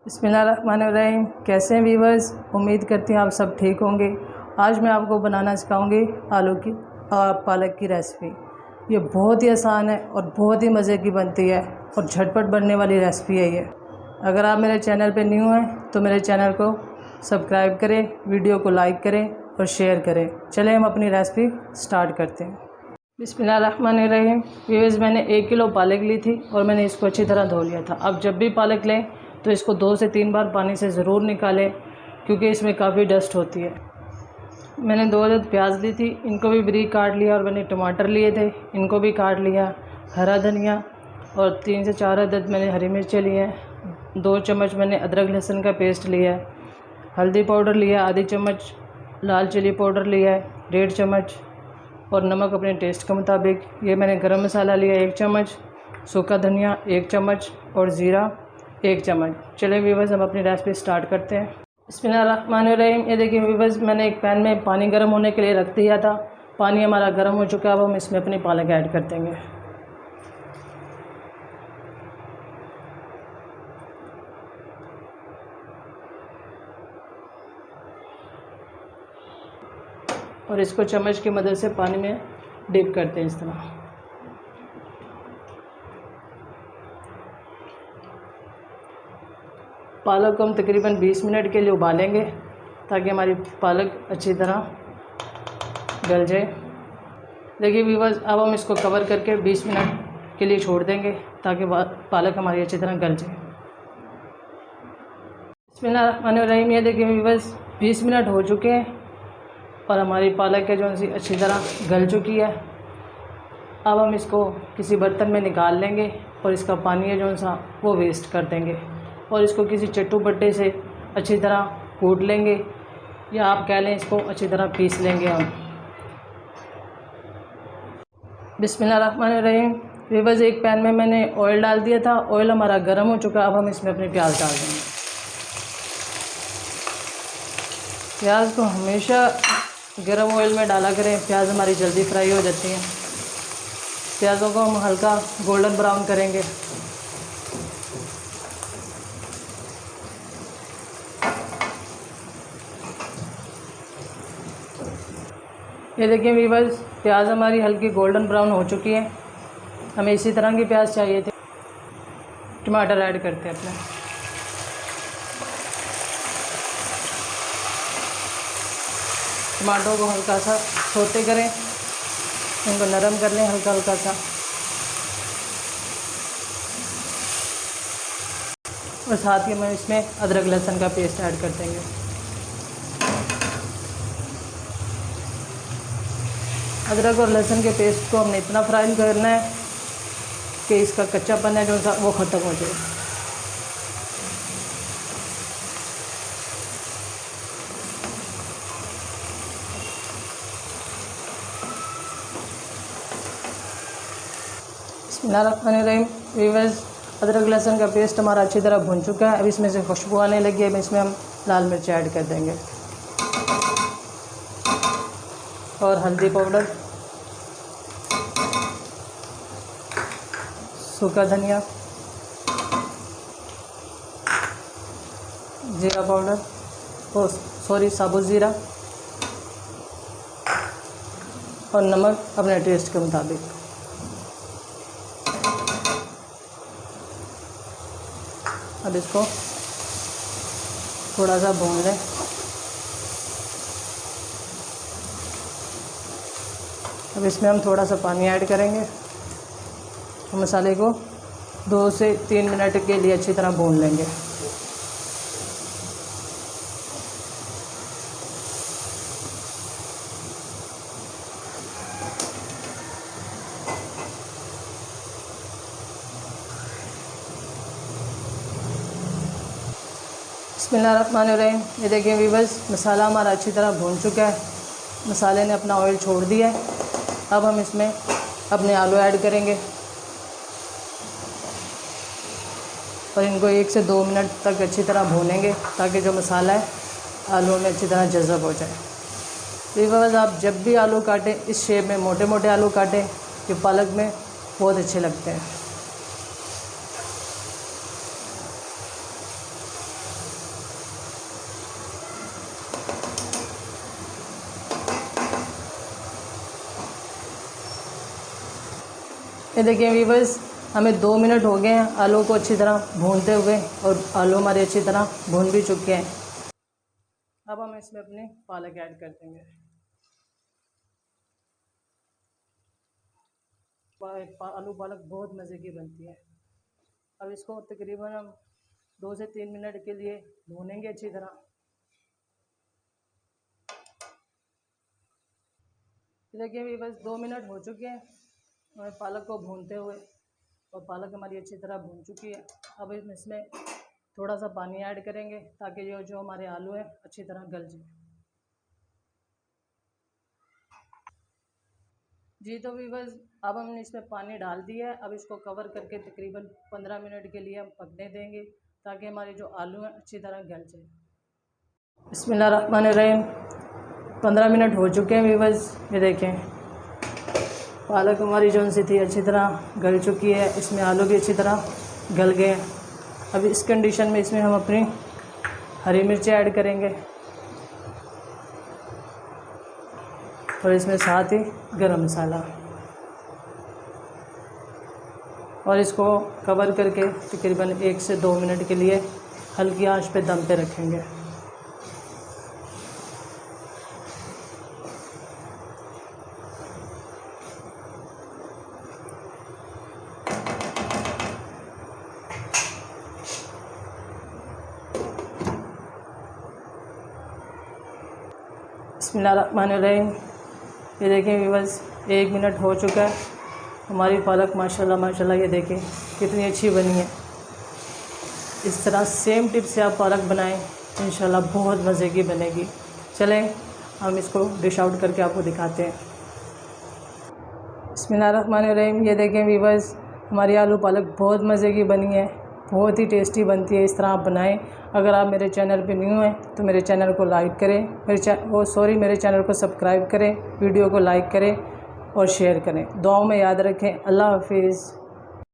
बिस्मिल्लाहिर्रहमानिर्रहीम। कैसे हैं व्यूअर्स, उम्मीद करती हैं आप सब ठीक होंगे। आज मैं आपको बनाना सिखाऊंगी आलू की और पालक की रेसिपी। ये बहुत ही आसान है और बहुत ही मज़े की बनती है और झटपट बनने वाली रेसिपी है ये। अगर आप मेरे चैनल पे न्यू हैं तो मेरे चैनल को सब्सक्राइब करें, वीडियो को लाइक करें और शेयर करें। चलें हम अपनी रेसिपी स्टार्ट करते हैं। बिस्मिल्लाहिर्रहमानिर्रहीम। व्यूअर्स, मैंने 1 किलो पालक ली थी और मैंने इसको अच्छी तरह धो लिया था। अब जब भी पालक लें तो इसको 2 से 3 बार पानी से ज़रूर निकालें, क्योंकि इसमें काफ़ी डस्ट होती है। मैंने 2 अदद प्याज ली थी, इनको भी बारीक काट लिया, और मैंने टमाटर लिए थे, इनको भी काट लिया। हरा धनिया और 3 से 4 अदद मैंने हरी मिर्चें ली हैं। 2 चम्मच मैंने अदरक लहसुन का पेस्ट लिया है। हल्दी पाउडर लिया आधी चम्मच, लाल चिली पाउडर लिया है 1.5 चम्मच, और नमक अपने टेस्ट के मुताबिक। ये मैंने गरम मसाला लिया 1 चम्मच, सूखा धनिया 1 चम्मच और ज़ीरा 1 चम्मच। चलिए व्यूअर्स, हम अपनी रेसिपी स्टार्ट करते हैं। बिस्मिल्लाहिर्रहमानिर्रहीम। ये देखिए व्यूअर्स, मैंने एक पैन में पानी गर्म होने के लिए रख दिया था। पानी हमारा गर्म हो चुका है। अब हम इसमें अपनी पालक ऐड कर देंगे। और इसको चम्मच की मदद से पानी में डिप करते हैं इस तरह। पालक को हम तकरीबन 20 मिनट के लिए उबालेंगे ताकि हमारी पालक अच्छी तरह गल जाए। देखिए व्यूअर्स, अब हम इसको कवर करके 20 मिनट के लिए छोड़ देंगे ताकि पालक हमारी अच्छी तरह गल जाए। बिस्मिल्लाहिर्रहमानिर्रहीम। ये देखिए व्यूअर्स, 20 मिनट हो चुके हैं और हमारी पालक है जो सी अच्छी तरह गल चुकी है। अब हम इसको किसी बर्तन में निकाल लेंगे और इसका पानी है जो सा वो वेस्ट कर देंगे, और इसको किसी चट्टू बट्टे से अच्छी तरह कूट लेंगे, या आप कह लें इसको अच्छी तरह पीस लेंगे हम। बिस्मिल्लाहिर्रहमानिर्रहीम। व्यूअर्स, एक पैन में मैंने ऑयल डाल दिया था, ऑयल हमारा गर्म हो चुका। अब हम इसमें अपने प्याज डाल देंगे। प्याज को हमेशा गर्म ऑयल में डाला करें, प्याज हमारी जल्दी फ्राई हो जाती हैं। प्याज़ों को हम हल्का गोल्डन ब्राउन करेंगे। ये देखिए व्यूअर्स, प्याज हमारी हल्की गोल्डन ब्राउन हो चुकी है। हमें इसी तरह की प्याज चाहिए थे। टमाटर ऐड करते हैं अपने। टमाटरों को हल्का सा सौते करें, इनको नरम कर लें हल्का हल्का सा। और साथ ही हम इसमें अदरक लहसुन का पेस्ट ऐड कर देंगे। अदरक और लहसुन के पेस्ट को हमने इतना फ्राई करना है कि इसका कच्चापन है जो सा वो ख़त्म हो जाए। बिस्मिल्लाहिर्रहमानिर्रहीम। व्यूअर्स, अदरक लहसुन का पेस्ट हमारा अच्छी तरह भुन चुका है। अब इसमें से खुशबू आने लगी है। अब इसमें हम लाल मिर्च ऐड कर देंगे और हल्दी पाउडर, सूखा धनिया, जीरा पाउडर और साबुत ज़ीरा, और नमक अपने टेस्ट के मुताबिक। अब इसको थोड़ा सा भून लें। अब इसमें हम थोड़ा सा पानी ऐड करेंगे और मसाले को 2 से 3 मिनट के लिए अच्छी तरह भून लेंगे। बिस्मिल्लाहिर्रहमानिर्रहीम। ये देखिए व्यूअर्स, मसाला हमारा अच्छी तरह भून चुका है। मसाले ने अपना ऑयल छोड़ दिया है। अब हम इसमें अपने आलू ऐड करेंगे और इनको 1 से 2 मिनट तक अच्छी तरह भूनेंगे ताकि जो मसाला है आलू में अच्छी तरह जज़ब हो जाए। व्यूअर्स, आप जब भी आलू काटें इस शेप में मोटे मोटे आलू काटें, जो पालक में बहुत अच्छे लगते हैं। ये देखिए वीवर्स, हमें 2 मिनट हो गए हैं आलू को अच्छी तरह भूनते हुए, और आलू हमारे अच्छी तरह भून भी चुके हैं। अब हम इसमें अपनी पालक ऐड कर देंगे। आलू पालक बहुत मज़े की बनती है। अब इसको तकरीबन हम 2 से 3 मिनट के लिए भूनेंगे अच्छी तरह। देखिए अभी बस 2 मिनट हो चुके हैं हमें पालक को भूनते हुए, और पालक हमारी अच्छी तरह भून चुकी है। अब इसमें थोड़ा सा पानी ऐड करेंगे ताकि ये जो हमारे आलू हैं अच्छी तरह गल जाए। जी तो भी बस अब हमने इसमें पानी डाल दिया है। अब इसको कवर करके तकरीबन 15 मिनट के लिए हम पकने देंगे ताकि हमारे जो आलू हैं अच्छी तरह गल जाए। बिस्मिल्लाहिर्रहमानिर्रहीम। 15 मिनट हो चुके हैं वीवर्स, ये देखें पालक हमारी जो सी थी अच्छी तरह गल चुकी है, इसमें आलू भी अच्छी तरह गल गए हैं। अब इस कंडीशन में इसमें हम अपनी हरी मिर्च ऐड करेंगे, और इसमें साथ ही गरम मसाला, और इसको कवर करके तकरीबन 1 से 2 मिनट के लिए हल्की आंच पे दम पे रखेंगे। बिस्मिल्लाहिर्रहमानिर्रहीम। ये देखें बस 1 मिनट हो चुका है, हमारी पालक माशाल्लाह माशाल्लाह ये देखें कितनी अच्छी बनी है। इस तरह सेम टिप से आप पालक बनाएं, इंशाल्लाह बहुत मज़े की बनेगी। चलें हम इसको डिश आउट करके आपको दिखाते हैं। बिस्मिल्लाहिर्रहमानिर्रहीम। ये देखें वीवर्स, हमारी आलू पालक बहुत मज़े की बनी है, बहुत ही टेस्टी बनती है। इस तरह आप बनाएं। अगर आप मेरे चैनल पे न्यू हैं तो मेरे चैनल को लाइक करें, मेरे चैनल को सब्सक्राइब करें, वीडियो को लाइक करें और शेयर करें। दुआओं में याद रखें। अल्लाह हाफिज़।